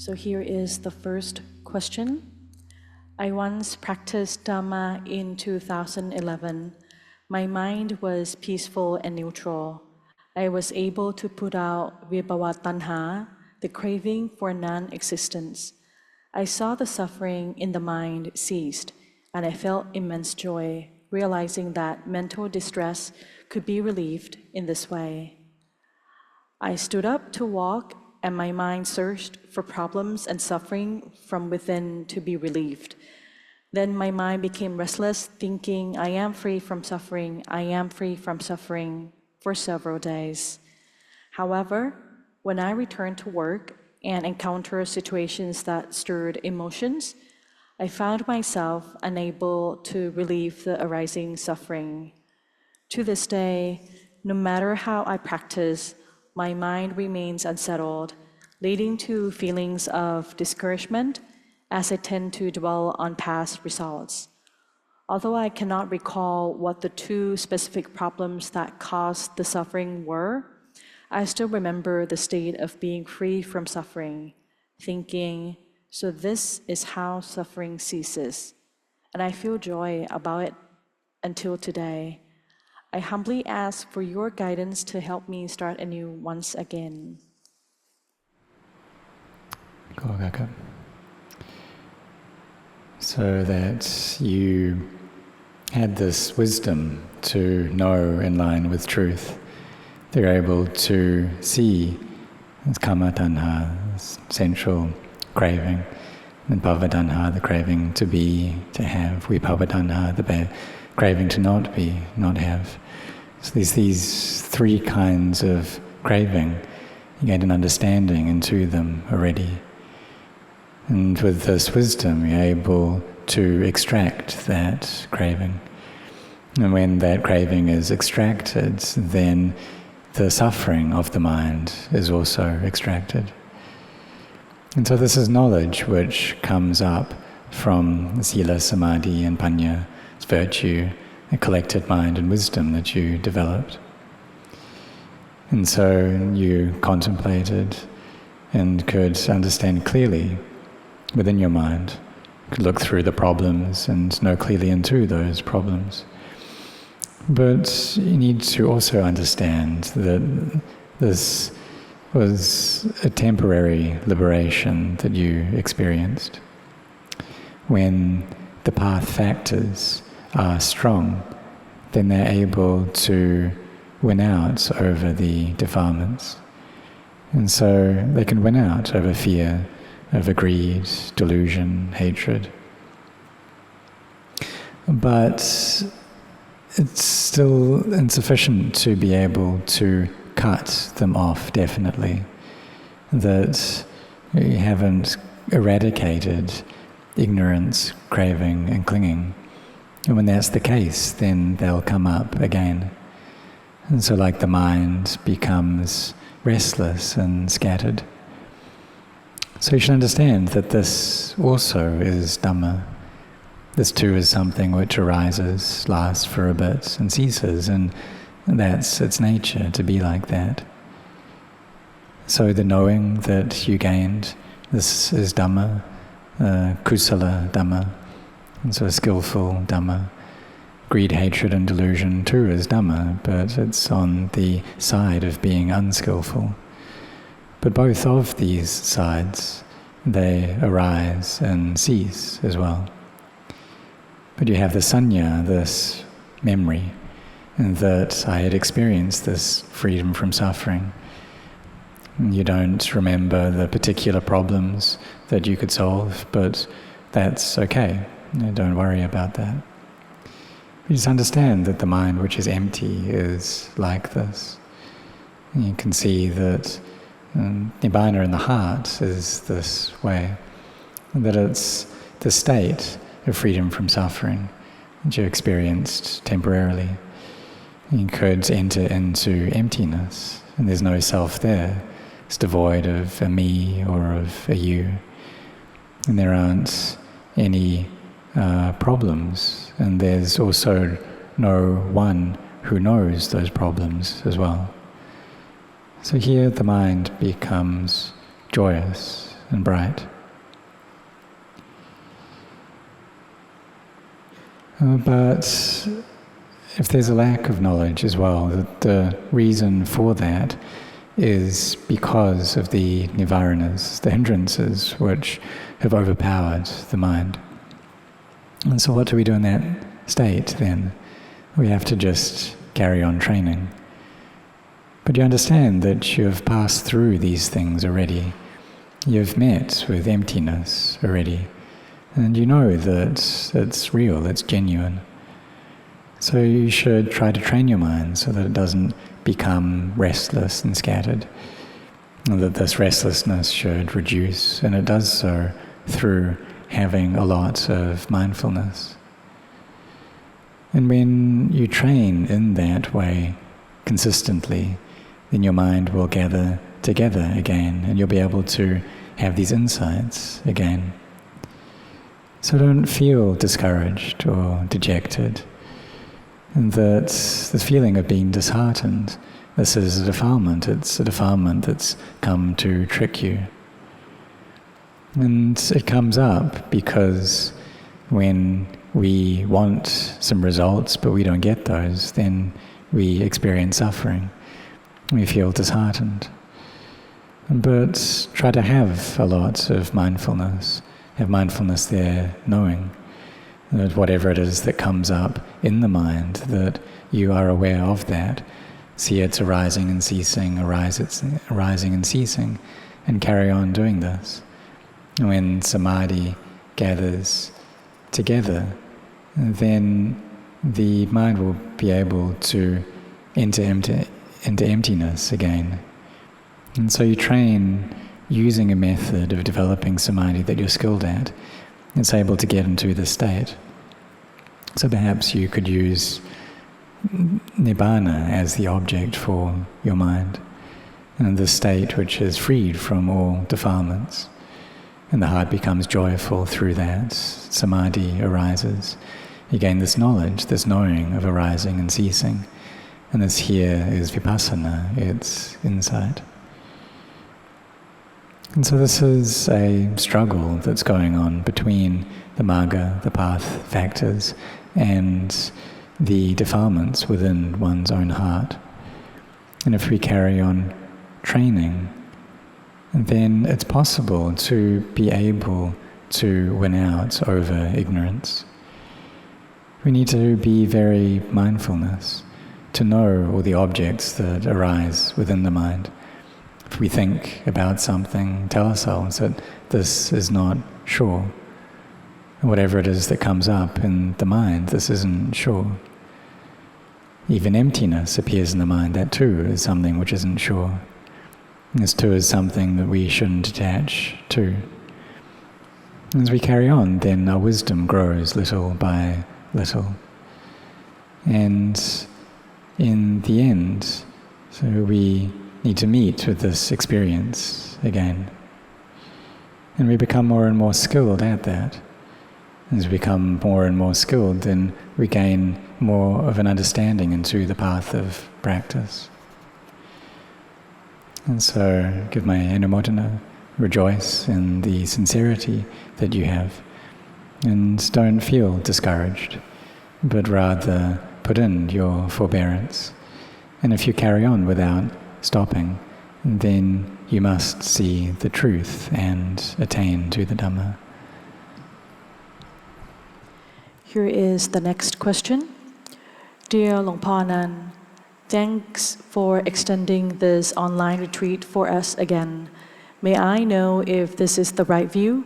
So here is the first question. I once practiced Dhamma in 2011. My mind was peaceful and neutral. I was able to put out vibhava tanha, the craving for non-existence. I saw the suffering in the mind ceased, and I felt immense joy, realizing that mental distress could be relieved in this way. I stood up to walk, and my mind searched for problems and suffering from within to be relieved. Then my mind became restless, thinking, I am free from suffering, I am free from suffering, for several days. However, when I returned to work and encountered situations that stirred emotions, I found myself unable to relieve the arising suffering. To this day, no matter how I practice, my mind remains unsettled, leading to feelings of discouragement as I tend to dwell on past results. Although I cannot recall what the two specific problems that caused the suffering were, I still remember the state of being free from suffering, thinking, so this is how suffering ceases, and I feel joy about it until today. I humbly ask for your guidance to help me start anew once again. So that you had this wisdom to know in line with truth. They're able to see this kama tanha, this sensual craving, and bhava tanha, the craving to be, to have, vibhava tanha, the craving to not be, not have. So there's these three kinds of craving. You gain an understanding into them already. And with this wisdom, you're able to extract that craving. And when that craving is extracted, then the suffering of the mind is also extracted. And so this is knowledge which comes up from sila, samadhi and panya, it's virtue, a collected mind and wisdom that you developed. And so you contemplated and could understand clearly within your mind, could look through the problems and know clearly into those problems. But you need to also understand that this was a temporary liberation that you experienced. When the path factors are strong, then they're able to win out over the defilements. And so they can win out over fear, over greed, delusion, hatred. But it's still insufficient to be able to cut them off definitely. That you haven't eradicated ignorance, craving and clinging. And when that's the case, then they'll come up again. And so like the mind becomes restless and scattered. So you should understand that this also is Dhamma. This too is something which arises, lasts for a bit and ceases, and that's its nature to be like that. So the knowing that you gained, this is Dhamma, kusala Dhamma, and so skillful Dhamma. Greed, hatred and delusion too is Dhamma, but it's on the side of being unskillful. But both of these sides, they arise and cease as well. But you have the sanya, this memory, and that I had experienced this freedom from suffering. You don't remember the particular problems that you could solve, but that's okay. Don't worry about that. You just understand that the mind which is empty is like this. You can see that Nibbana in the heart is this way, that it's the state of freedom from suffering that you experienced temporarily. You could enter into emptiness, and there's no self there. It's devoid of a me or of a you. And there aren't any problems, and there's also no one who knows those problems as well. So here the mind becomes joyous and bright. But if there's a lack of knowledge as well, the reason for that is because of the nivaranas, the hindrances which have overpowered the mind. And so what do we do in that state then? We have to just carry on training. But you understand that you have passed through these things already. You've met with emptiness already. And you know that it's real, it's genuine. So you should try to train your mind so that it doesn't become restless and scattered. And that this restlessness should reduce, and it does so through having a lot of mindfulness. And when you train in that way consistently, then your mind will gather together again, and you'll be able to have these insights again. So don't feel discouraged or dejected. And that the feeling of being disheartened, this is a defilement. It's a defilement that's come to trick you. And it comes up because when we want some results but we don't get those, then we experience suffering. We feel disheartened. But try to have a lot of mindfulness. Have mindfulness there, knowing that whatever it is that comes up in the mind, that you are aware of that. See its arising and ceasing, arising and ceasing, and carry on doing this. When samadhi gathers together, then the mind will be able to enter into emptiness again. And so you train using a method of developing samadhi that you're skilled at. It's able to get into the state. So perhaps you could use nibbana as the object for your mind, and the state which is freed from all defilements. And the heart becomes joyful through that. Samadhi arises. You gain this knowledge, this knowing of arising and ceasing. And this here is vipassana, it's insight. And so this is a struggle that's going on between the magga, the path factors, and the defilements within one's own heart. And if we carry on training, then it's possible to be able to win out over ignorance. We need to be very mindfulness, to know all the objects that arise within the mind. If we think about something, tell ourselves that this is not sure. Whatever it is that comes up in the mind, this isn't sure. Even emptiness appears in the mind, that too is something which isn't sure. This too is something that we shouldn't attach to. As we carry on, then our wisdom grows little by little. And in the end, so we need to meet with this experience again. And we become more and more skilled at that. As we become more and more skilled, then we gain more of an understanding into the path of practice. And so, give my anumodana, rejoice in the sincerity that you have. And don't feel discouraged, but rather put in your forbearance. And if you carry on without stopping, then you must see the truth and attain to the Dhamma. Here is the next question. Dear Longpa Anan, thanks for extending this online retreat for us again. May I know if this is the right view?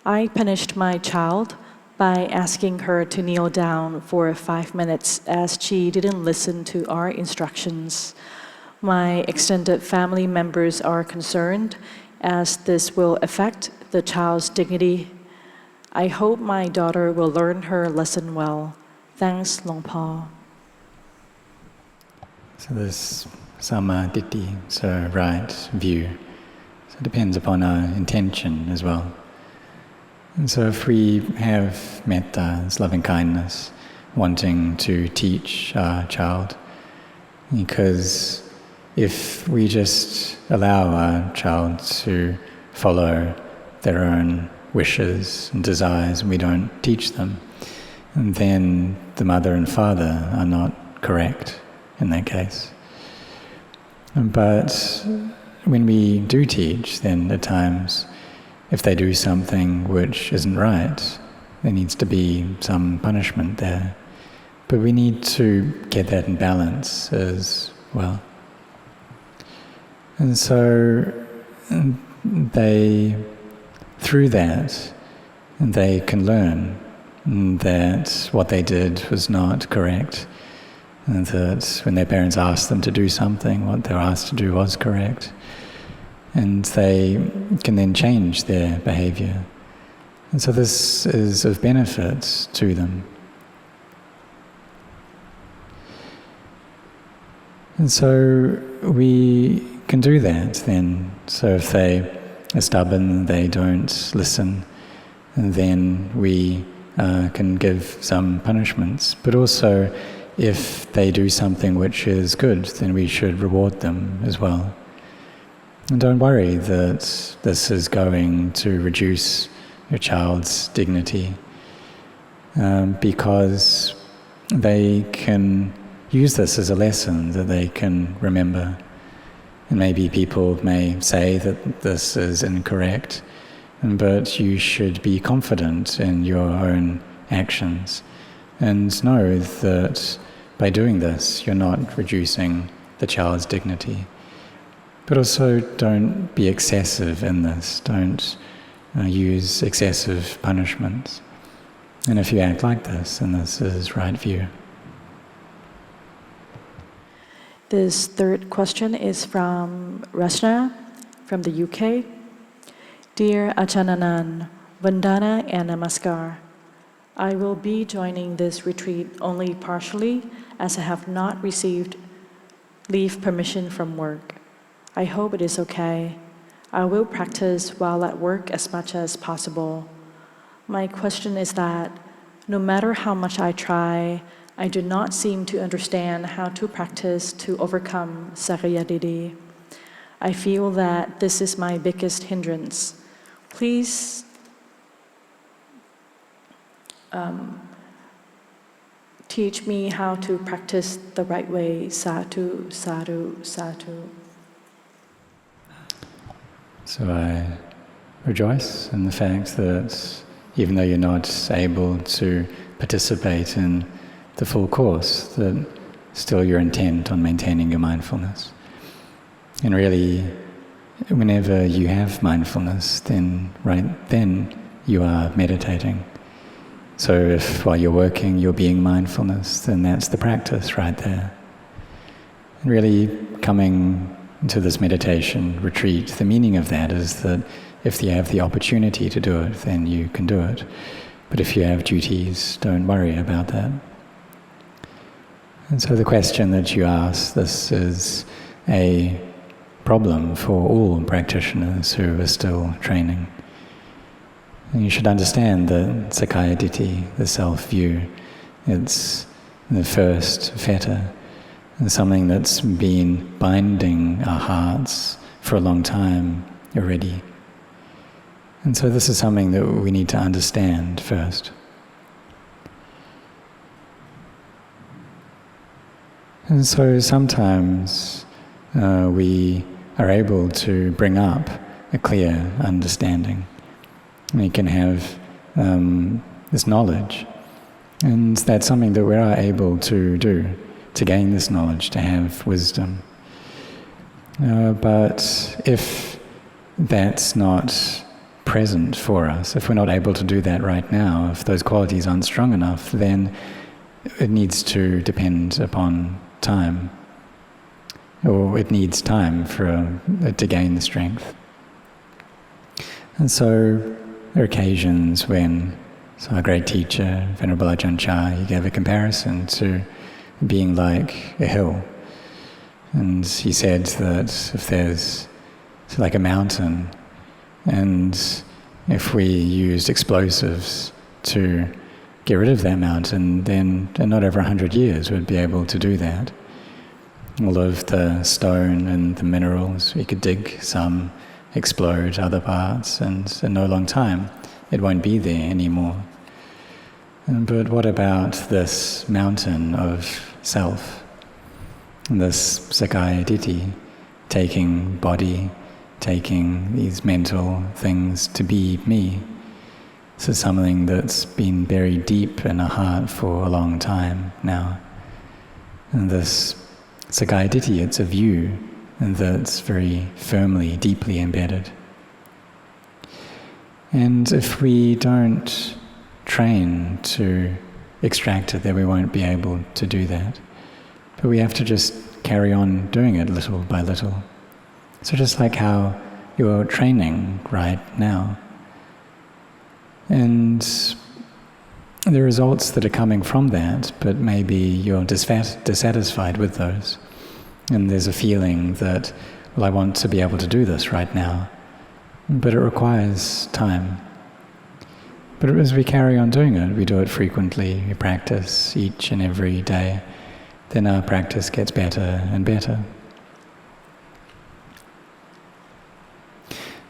I punished my child by asking her to kneel down for 5 minutes as she didn't listen to our instructions. My extended family members are concerned as this will affect the child's dignity. I hope my daughter will learn her lesson well. Thanks, Longpa. So this samma ditthi, so right view. So it depends upon our intention as well. And so if we have metta, this loving kindness, wanting to teach our child, because if we just allow our child to follow their own wishes and desires, and we don't teach them, and then the mother and father are not correct in that case. But when we do teach, then at times, if they do something which isn't right, there needs to be some punishment there. But we need to get that in balance as well. And so through that, they can learn that what they did was not correct, and that when their parents asked them to do something, what they were asked to do was correct. And they can then change their behavior. And so this is of benefit to them. And so we can do that then. So if they are stubborn, they don't listen, and then we can give some punishments. But also, if they do something which is good, then we should reward them as well. And don't worry that this is going to reduce your child's dignity, because they can use this as a lesson that they can remember. And maybe people may say that this is incorrect, but you should be confident in your own actions and know that by doing this, you're not reducing the child's dignity. But also don't be excessive in this. Don't use excessive punishments. And if you act like this, then this is right view. This third question is from Rashna from the UK. Dear Ajahn Anan, Vandana and Namaskar. I will be joining this retreat only partially as I have not received leave permission from work. I hope it is okay. I will practice while at work as much as possible. My question is that no matter how much I try, I do not seem to understand how to practice to overcome Sakyaditi. I feel that this is my biggest hindrance. Please teach me how to practice the right way. Sadhu, sadhu, sadhu. So I rejoice in the fact that even though you're not able to participate in the full course, that still you're intent on maintaining your mindfulness. And really, whenever you have mindfulness, then right then you are meditating. So if while you're working you're being mindfulness, then that's the practice right there. And really coming to this meditation retreat, the meaning of that is that if you have the opportunity to do it, then you can do it. But if you have duties, don't worry about that. And so the question that you ask, this is a problem for all practitioners who are still training. And you should understand that Sakyaditi, the self-view, it's the first fetter, and something that's been binding our hearts for a long time already. And so this is something that we need to understand first. And so sometimes we are able to bring up a clear understanding. We can have this knowledge, and that's something that we are able to do, to gain this knowledge, to have wisdom. But if that's not present for us, if we're not able to do that right now, if those qualities aren't strong enough, then it needs to depend upon time, or it needs time for it to gain the strength. And so there are occasions when our great teacher, Venerable Ajahn Chah, he gave a comparison to being like a hill. And he said that if there's like a mountain, and if we used explosives to get rid of that mountain, then not over 100 years we'd be able to do that. All of the stone and the minerals, we could dig some explode other parts, and in no long time it won't be there anymore. But what about this mountain of self, this Sakaya Ditti, taking body, taking these mental things to be me? This is something that's been buried deep in our heart for a long time now. And this Sakaya Ditti, it's a view that's very firmly, deeply embedded. And if we don't train to extract it, then we won't be able to do that. But we have to just carry on doing it little by little. So just like how you're training right now. And the results that are coming from that, but maybe you're dissatisfied with those. And there's a feeling that, well, I want to be able to do this right now. But it requires time. But as we carry on doing it, we do it frequently, we practice each and every day, then our practice gets better and better.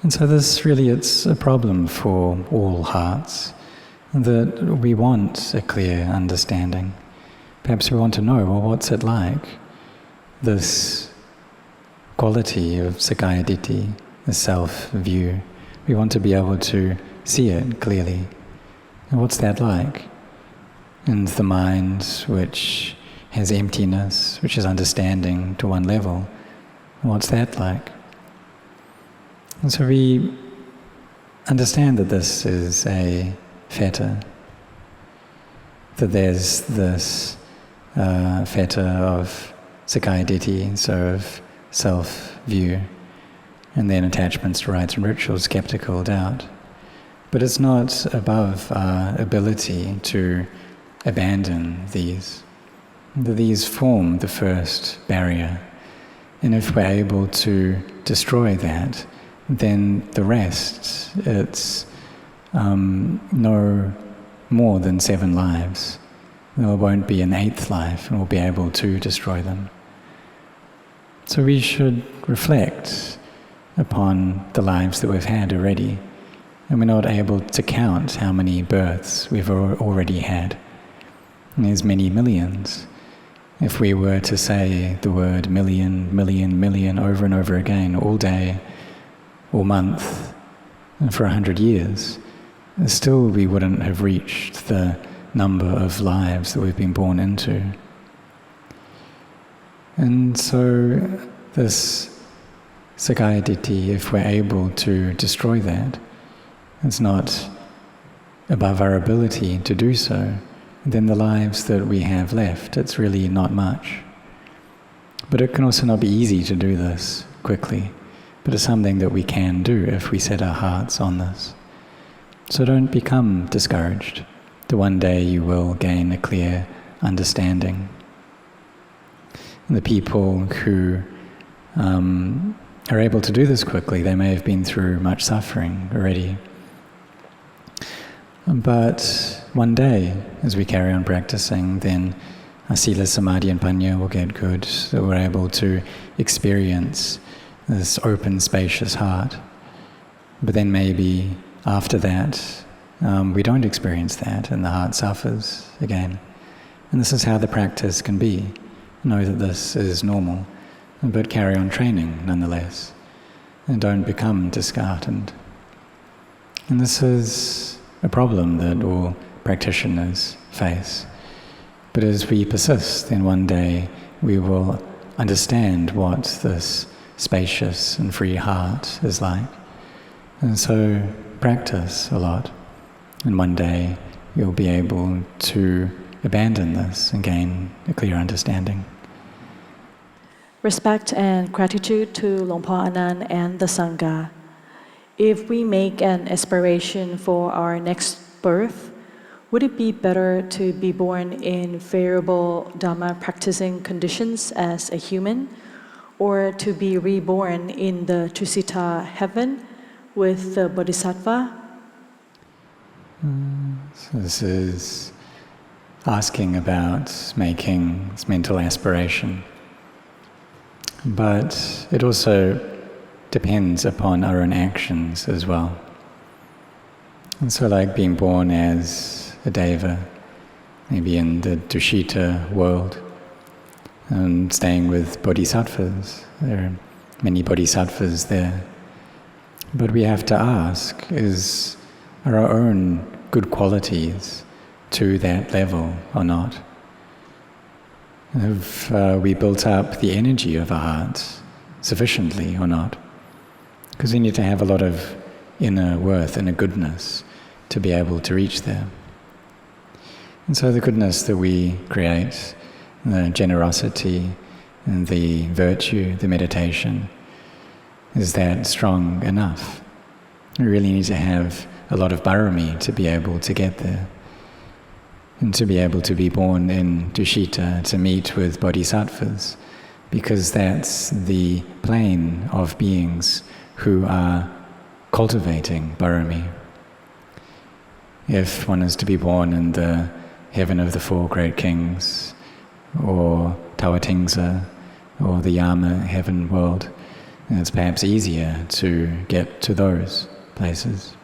And so this really, it's a problem for all hearts, that we want a clear understanding. Perhaps we want to know, well, what's it like? This quality of Sakaya Ditti, the self-view. We want to be able to see it clearly. And what's that like? And the mind which has emptiness, which is understanding to one level, what's that like? And so we understand that this is a fetter, that there's this fetter of Sakaya Ditti, so of self-view, and then attachments to rites and rituals, skeptical doubt. But it's not above our ability to abandon these. These form the first barrier. And if we're able to destroy that, then the rest, it's no more than 7 lives. There won't be an 8th life, and we'll be able to destroy them. So we should reflect upon the lives that we've had already. And we're not able to count how many births we've already had. And there's many millions. If we were to say the word million, million, million over and over again, all day, all month, and for 100 years, still we wouldn't have reached the number of lives that we've been born into. And so this Sakaya Ditti, if we're able to destroy that, it's not above our ability to do so, then the lives that we have left, it's really not much. But it can also not be easy to do this quickly, but it's something that we can do if we set our hearts on this. So don't become discouraged. That one day you will gain a clear understanding. And the people who are able to do this quickly, they may have been through much suffering already. But one day, as we carry on practicing, then our sila, samadhi and panya will get good, so we're able to experience this open, spacious heart. But then maybe after that, we don't experience that, and the heart suffers again. And this is how the practice can be. Know that this is normal, but carry on training nonetheless, and don't become disheartened. And this is a problem that all practitioners face. But as we persist, then one day we will understand what this spacious and free heart is like. And so practice a lot, and one day you'll be able to abandon this and gain a clear understanding. Respect and gratitude to Luang Por Anan and the Sangha. If we make an aspiration for our next birth, would it be better to be born in favorable Dhamma practicing conditions as a human, or to be reborn in the Tusita heaven with the Bodhisattva? So this is asking about making this mental aspiration. But it also depends upon our own actions as well. And so like being born as a deva, maybe in the Dushita world, and staying with bodhisattvas. There are many bodhisattvas there. But we have to ask, are our own good qualities to that level or not? Have we built up the energy of our hearts sufficiently or not? Because we need to have a lot of inner worth, inner goodness to be able to reach there. And so the goodness that we create, the generosity and the virtue, the meditation, is that strong enough? We really need to have a lot of barami to be able to get there. And to be able to be born in Dushita, to meet with bodhisattvas, because that's the plane of beings who are cultivating barami. If one is to be born in the heaven of the four great kings, or Tawatingsa, or the Yama heaven world, it's perhaps easier to get to those places.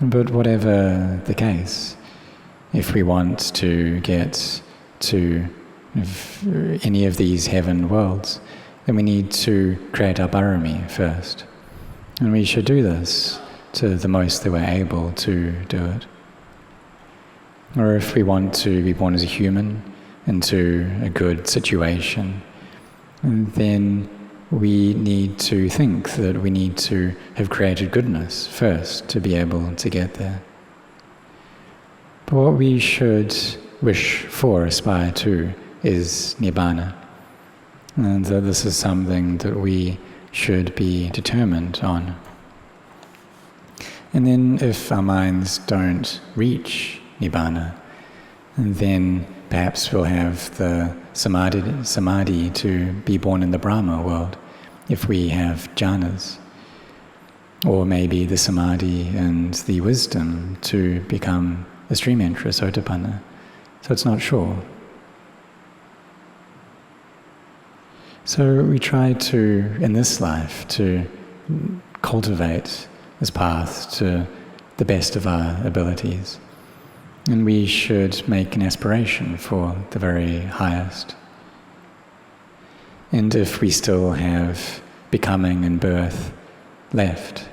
But whatever the case, if we want to get to any of these heaven worlds, then we need to create our barami first. And we should do this to the most that we're able to do it. Or if we want to be born as a human into a good situation, then we need to think that we need to have created goodness first to be able to get there. But what we should wish for, aspire to, is Nibbana. And that this is something that we should be determined on. And then if our minds don't reach Nibbana, then perhaps we'll have the samadhi to be born in the Brahma world, if we have jhanas. Or maybe the samadhi and the wisdom to become a stream enterer, sotapanna. So it's not sure. So we try to, in this life, to cultivate this path to the best of our abilities. And we should make an aspiration for the very highest. And if we still have becoming and birth left,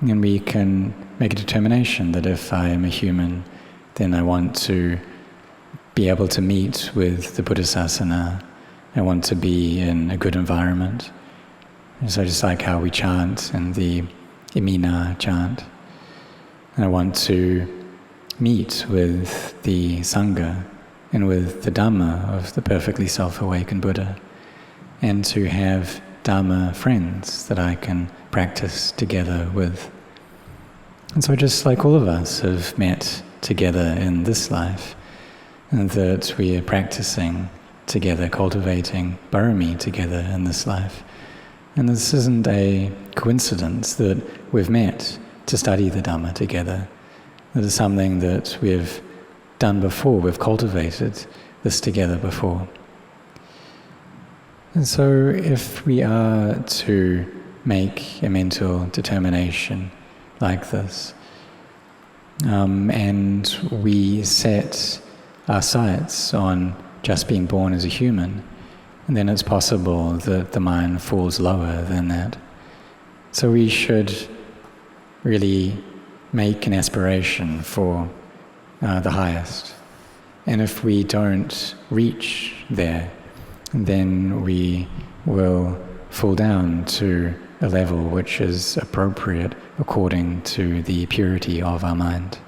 then we can make a determination that if I am a human, then I want to be able to meet with the Buddhasasana. I want to be in a good environment. And so just like how we chant in the Imina chant, and I want to meet with the Sangha and with the Dhamma of the perfectly self-awakened Buddha, and to have Dhamma friends that I can practice together with. And so just like all of us have met together in this life, and that we are practicing together, cultivating barami together in this life. And this isn't a coincidence that we've met to study the Dhamma together. It is something that we've done before, we've cultivated this together before. And so if we are to make a mental determination like this, and we set our sights on just being born as a human, and then it's possible that the mind falls lower than that. So we should really make an aspiration for the highest. And if we don't reach there, then we will fall down to a level which is appropriate according to the purity of our mind.